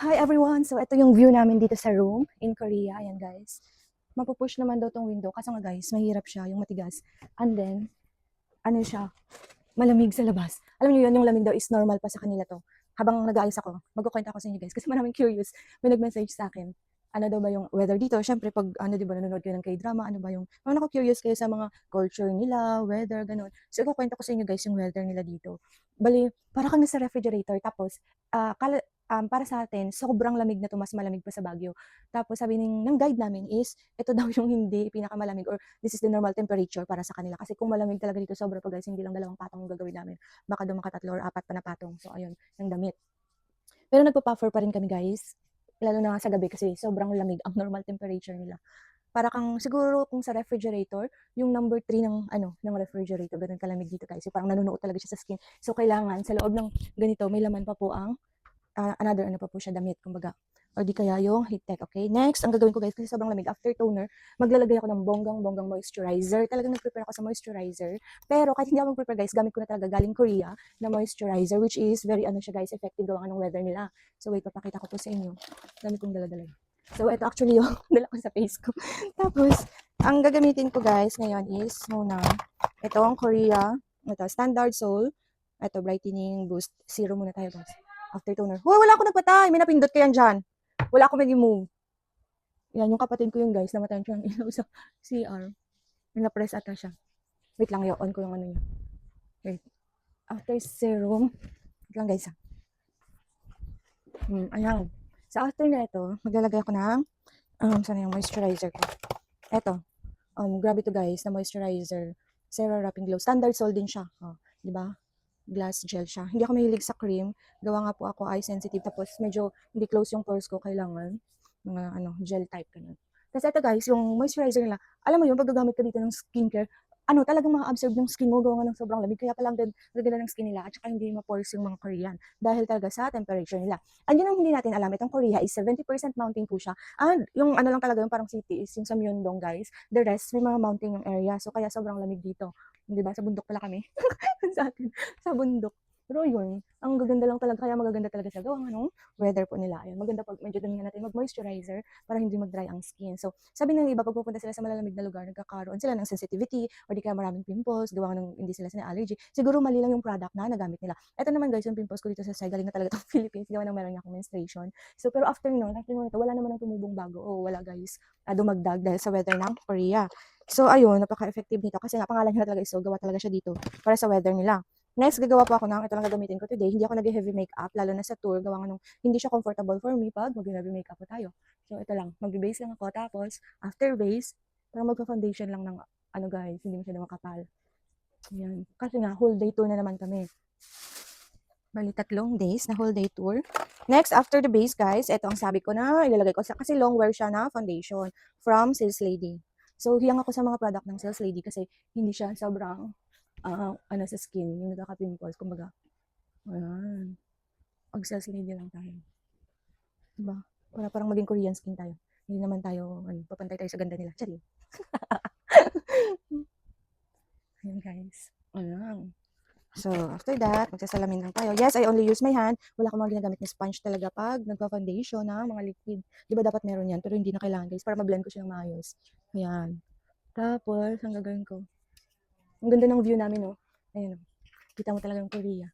Hi everyone! So ito yung view namin dito sa room in Korea. Ayan guys. Mapupush naman daw tong window kasi nga guys, mahirap siya, yung matigas. And then, ano siya, malamig sa labas. Alam niyo yun, yung lamig daw is normal pa sa kanila to. Habang nag-aayos ako, magkukwenta ako sa inyo guys kasi maraming curious. May nag-message sa akin. Ano daw ba yung weather dito? Siyempre, pag ano, di ba, nanonood kayo ng K-drama, ano ba yung, mga nako-curious kayo sa mga culture nila, weather, ganun. So, ikukwenta ko sa inyo guys yung weather nila dito. Bali, para kang nasa refrigerator, tapos, para sa atin, sobrang lamig na to, mas malamig pa sa Baguio. Tapos sabi ng guide namin is, ito daw yung hindi pinakamalamig or this is the normal temperature para sa kanila. Kasi kung malamig talaga dito, sobra pa guys, hindi lang 2 patong yung gagawin namin. Baka daw maka 3 or 4 pa na patong. So ayun, yung damit. Pero nagpa-puffer pa rin kami guys. Lalo na sa gabi kasi sobrang lamig ang normal temperature nila. Para kang siguro kung sa refrigerator, yung number 3 ng refrigerator, ganun kalamig dito guys. So parang nanunuot talaga siya sa skin. So kailangan sa loob ng ganito may laman pa po ang another ano pa po siya damit, kumbaga. Or di kaya yung heat tech, okay? Next, ang gagawin ko guys, kasi sobrang lamig, after toner, maglalagay ako ng bonggang moisturizer. Talagang nag-prepare ako sa moisturizer. Pero kahit hindi ako mag-prepare guys, gamit ko na talaga galing Korea na moisturizer, which is very ano siya guys, effective gawa ng weather nila. So wait, papakita ko po sa inyo. Dami kong dala-dala. So ito actually yung dala ko sa face ko. Tapos, ang gagamitin ko guys ngayon is muna, itong Korea, ito, Standard Soul, ito, Brightening Boost. Zero muna tayo guys. After toner. Hoy, wala ako nagpatay. May napindot ko yan dyan. Wala ako mag-move. Yan, yung kapatid ko yung guys, namatayan siya ng ilaw sa CR. May na-press ata siya. Wait lang, on ko yung ano yun. Wait. After serum. Wait lang guys. Ayan. Sa after na ito, maglalagay ako ng, sana yung moisturizer ko. Ito. Grabe to guys, na moisturizer. Cera Wrapping Glow. Standard Sol din siya. Diba? Glass gel siya. Hindi ako mahilig sa cream. Gawa nga po ako eye sensitive. Tapos medyo hindi close yung pores ko. Kailangan mga gel type ganun. Tapos ito guys, yung moisturizer nila. Alam mo yun, pag gagamit ka dito ng skincare, talagang ma-absorb yung skin mo gawa ng sobrang lamig. Kaya palang gaganda ng skin nila. At saka hindi ma-pores yung mga Korean. Dahil talaga sa temperature nila. And yun ang hindi natin alam. Itong Korea is 70% mountain po siya. And yung ano lang talaga, yung parang city is yung sa Myeongdong guys. The rest, may mga mountain yung area. So kaya sobrang lamig dito. Di ba? Sa bundok pala kami. Sa atin, sa bundok. Pero yun, ang gaganda lang talaga, kaya magaganda talaga sa gawa ng weather po nila. Ayan, maganda pag medyo dami natin mag-moisturizer para hindi mag-dry ang skin. So, sabi ng iba, pag pupunta sila sa malalamig na lugar, nagkakaroon sila ng sensitivity or di kaya maraming pimples, gawa ng hindi sila sa allergy. Siguro mali lang yung product na nagamit nila. Ito naman guys, yung pimples ko dito sa side, galing na talaga itong Philippines, gawa ng meron niya akong menstruation. So, pero after nun ito, wala naman ang tumubong bago. O wala guys, dumagdag dahil sa weather ng Korea. So, ayun, napaka-effective nito kasi nga pangalan niya talaga is so gawa talaga siya dito para sa weather nila. Next, gagawa po ako ng, ito lang gagamitin ko today. Hindi ako nag-heavy makeup, lalo na sa tour. Gawa nga nung, hindi siya comfortable for me pag mag-heavy makeup po tayo. So, ito lang. Mag-base lang ako. Tapos, after base, parang magpa-foundation lang ng, guys, hindi masyadong makapal. Ayan. Kasi nga, whole day tour na naman kami. Bali, 3 days na whole day tour. Next, after the base, guys, ito ang sabi ko na ilalagay ko. Kasi long wear siya na foundation from Sales Lady. So, hiyang ako sa mga product ng Sales Lady kasi hindi siya sobrang sa skin, yung nagkaka-pimples, kumbaga. Ayan. Mag-Sales Lady lang tayo. Diba? Para parang maging Korean skin tayo. Hindi naman tayo, papantay tayo sa ganda nila. Charing. Ayan, guys. Ayan. So, after that, magsasalamin lang tayo. Yes, I only use my hand. Wala akong mga ginagamit na sponge talaga pag nagpa-foundation na mga liquid. Di ba dapat meron yan? Pero hindi na kailangan, guys, para ma-blend ko siya ng maayos. Ayan. Tapos, ang gagawin ko. Ang ganda ng view namin, no? Ayan, kita mo talaga yung Korea.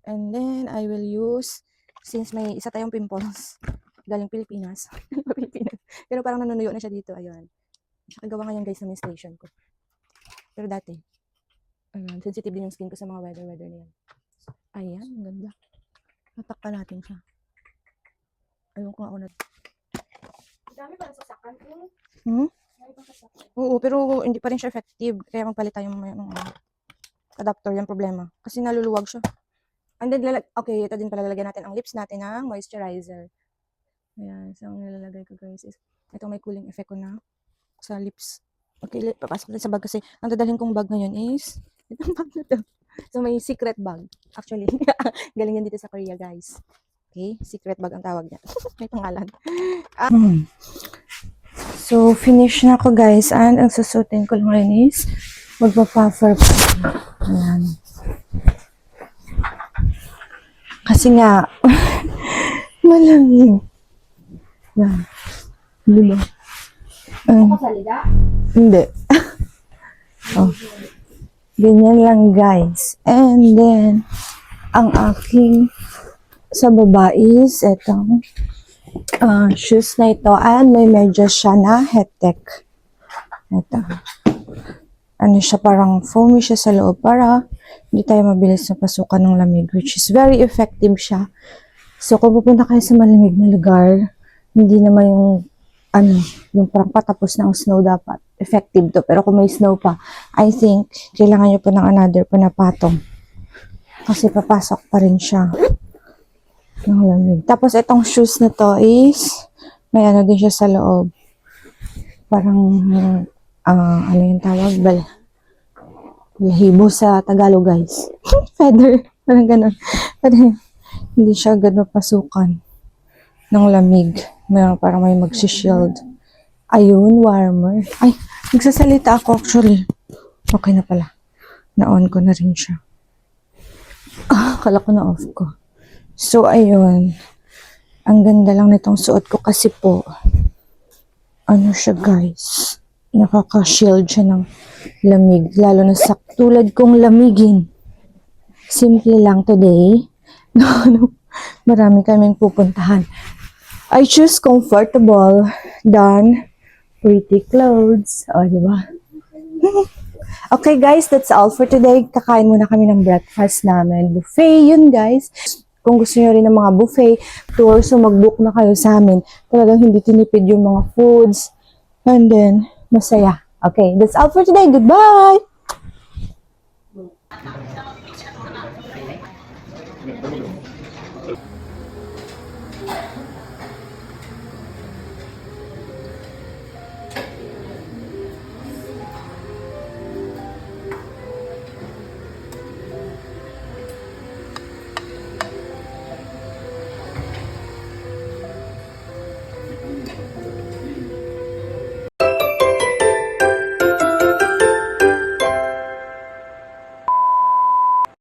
And then, I will use, since may isa tayong pimples, galing Pilipinas. Pero parang nanunuyo na siya dito, ayun. Saka gawa ngayon guys ng menstruation ko. Pero dati, sensitive din yung skin ko sa mga weather na yan. Ayan, ang ganda. Natakpan natin siya. Ayun ko nga ako na. Dami pa nasasakan ko. Oo, pero hindi pa rin siya effective. Kaya magpalit tayo ng adapter, yung problema. Kasi naluluwag siya. And then, okay, ito din pala lalagyan natin ang lips natin ng moisturizer. Ayan, so ang nilalagay ko guys is, ito may cooling effect ko na sa lips. Okay, papasok din sa bag kasi ang dadalhin kong bag ngayon is, itong bag na to. So may secret bag. Actually, galing yan dito sa Korea guys. Okay, secret bag ang tawag niya. May pangalan. So, finish na ako guys. And ang susutin ko lang rin is magpa-puffer pa. Ayan. Kasi nga, Malamig. Yan. Diba? Kasalida? Hindi. Oh. Ganyan lang, guys. And then, ang aking sa baba is itong shoes na ito. And may medyas siya na headtech. Ito. Ano siya, parang foamy siya sa loob para hindi tayo mabilis na pasukan ng lamig, which is very effective siya. So, kung pupunta kayo sa malamig na lugar, hindi naman yung parang patapos ng snow dapat. Effective to. Pero kung may snow pa, I think, kailangan nyo pa ng another pa na patong. Kasi papasok pa rin siya ng lamig. Tapos, itong shoes na to is, may ano din siya sa loob. Parang, ano yung tawag? Balahibo sa Tagalog, guys. Feather. Parang ganun. Pero, hindi siya ganun pasukan ng lamig. Parang may magsishield. Ayun, warmer. Ay, nagsasalita ako actually. Okay na pala. Na-on ko na rin siya. Akala ko na-off ko. So, ayun. Ang ganda lang nitong suot ko kasi po, ano siya, guys. Nakaka-shield siya ng lamig. Lalo na sa tulad kong lamigin. Simple lang today. Marami kaming pupuntahan. I choose comfortable than pretty clothes. O, diba? Okay, guys, that's all for today. Kakain muna kami ng breakfast namin. Buffet yun, guys. Kung gusto nyo rin ng mga buffet tours, so mag-book na kayo sa amin. Talagang hindi tinipid yung mga foods. And then, masaya. Okay, that's all for today. Goodbye!